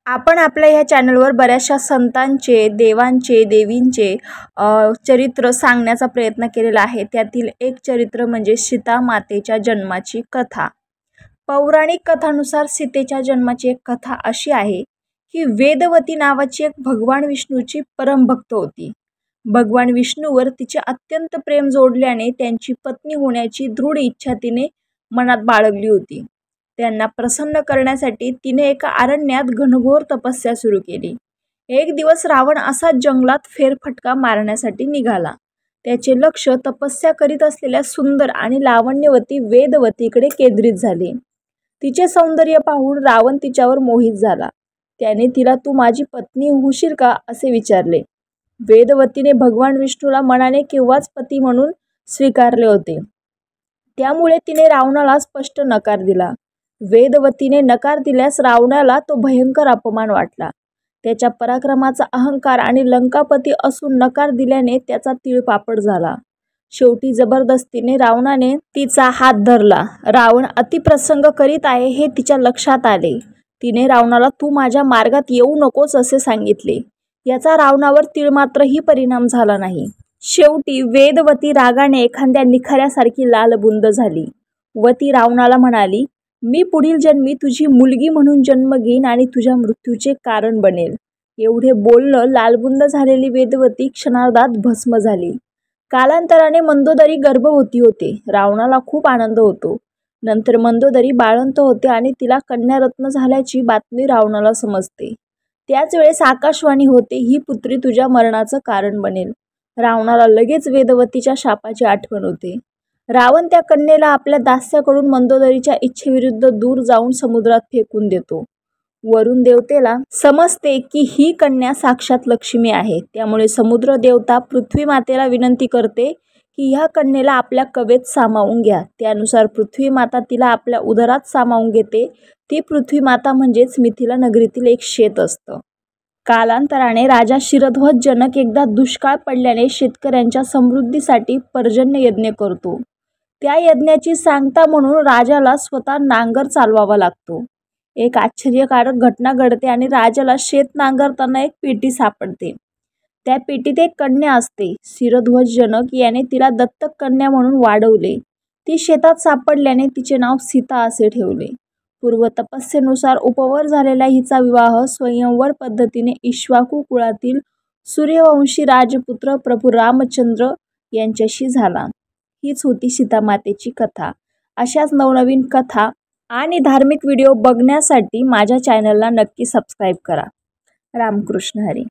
आपण आपल्या ह्या चॅनलवर बऱ्याचशा संतांचे, देवांचे, देवींचे चरित्र सांगण्याचा प्रयत्न केलेला आहे। त्यातील एक चरित्र म्हणजे सीता मातेच्या जन्माची कथा। पौराणिक कथानुसार सीतेच्या जन्माची एक कथा अशी आहे की वेदवती नावाची एक भगवान विष्णूची परमभक्त होती। भगवान विष्णूवर तिचे अत्यंत प्रेम जोडल्याने त्यांची पत्नी होण्याची दृढ इच्छा तिने मनात बाळगली होती। त्यांना प्रसन्न करण्यासाठी तिने एका अरण्यात घनघोर तपस्या सुरू केली। एक दिवस रावण असा जंगलात फेरफटका मारण्यासाठी निघाला। त्याचे लक्ष तपस्या करीत असलेल्या सुंदर आणि लावण्यवती वेदवतीकडे केंद्रित झाले। तिचे सौंदर्य पाहून रावण तिच्यावर मोहित झाला। त्याने तिला तू माझी पत्नी होशील का असे विचारले। वेदवतीने भगवान विष्णूला मनाने केव्हाच पती म्हणून स्वीकारले होते, त्यामुळे तिने रावणाला स्पष्ट नकार दिला। वेदवतीने नकार दिल्यास रावणाला तो भयंकर अपमान वाटला। त्याच्या पराक्रमाचा अहंकार आणि लंकापती असून नकार दिल्याने त्याचा तिळपापड झाला। शेवटी जबरदस्तीने रावणाने तिचा हात धरला। रावण अतिप्रसंग करीत आहे हे तिच्या लक्षात आले। तिने रावणाला तू माझ्या मार्गात येऊ नकोस असे सांगितले। याचा रावणावर तिळमात्रही परिणाम झाला नाही। शेवटी वेदवती रागाने एखाद्या निखाऱ्यासारखी लालबुंद झाली व ती रावणाला म्हणाली, मी पुढील जन्मी तुझी मुलगी म्हणून जन्म घेईन आणि तुझ्या मृत्यूचे कारण बनेल। एवढे बोलणं लालबुंद झालेली वेदवती क्षणार्धात भस्म झाली। कालांतराने मंदोदरी गर्भवती होते। रावणाला खूप आनंद होतो। नंतर मंदोदरी बाळंत होते आणि तिला कन्यारत्न झाल्याची बातमी रावणाला समजते। त्याच वेळेस आकाशवाणी होते, ही पुत्री तुझ्या मरणाचं कारण बनेल। रावणाला लगेच वेदवतीच्या शापाची आठवण होते। रावण त्या कन्येला आपल्या दास्याकडून मंदोदरीच्या इच्छेविरुद्ध दूर जाऊन समुद्रात फेकून देतो। वरुण देवतेला समजते की ही कन्या साक्षात लक्ष्मी आहे, त्यामुळे समुद्र देवता पृथ्वी मातेला विनंती करते की ह्या कन्येला आपल्या कवेत सामावून घ्या। त्यानुसार पृथ्वी माता तिला आपल्या उदरात सामावून घेते। ती पृथ्वी माता म्हणजेच मिथिला नगरीतील एक शेत असतं। कालांतराने राजा शिरध्वज जनक एकदा दुष्काळ पडल्याने शेतकऱ्यांच्या समृद्धीसाठी पर्जन्य यज्ञ करतो। त्या यज्ञाची सांगता म्हणून राजाला स्वतः नांगर चालवावा लागतो। एक आश्चर्यकारक घटना घडते आणि राजाला शेत नांगरताना एक पेटी सापडते। त्या पेटीत एक कन्या असते। शिरध्वज जनक याने तिला दत्तक कन्या म्हणून वाढवले। ती शेतात सापडल्याने तिचे नाव सीता असे ठेवले। पूर्व तपस्येनुसार उपवर झालेला हिचा विवाह स्वयंवर पद्धतीने इक्ष्वाकू कुळातील सूर्यवंशी राजपुत्र प्रभू रामचंद्र यांच्याशी झाला। हीच होती सीतामातेची कथा। अशाच नवनवीन कथा आणि धार्मिक व्हिडिओ बघण्यासाठी माझ्या चॅनलला नक्की सबस्क्राईब करा। रामकृष्ण हरी।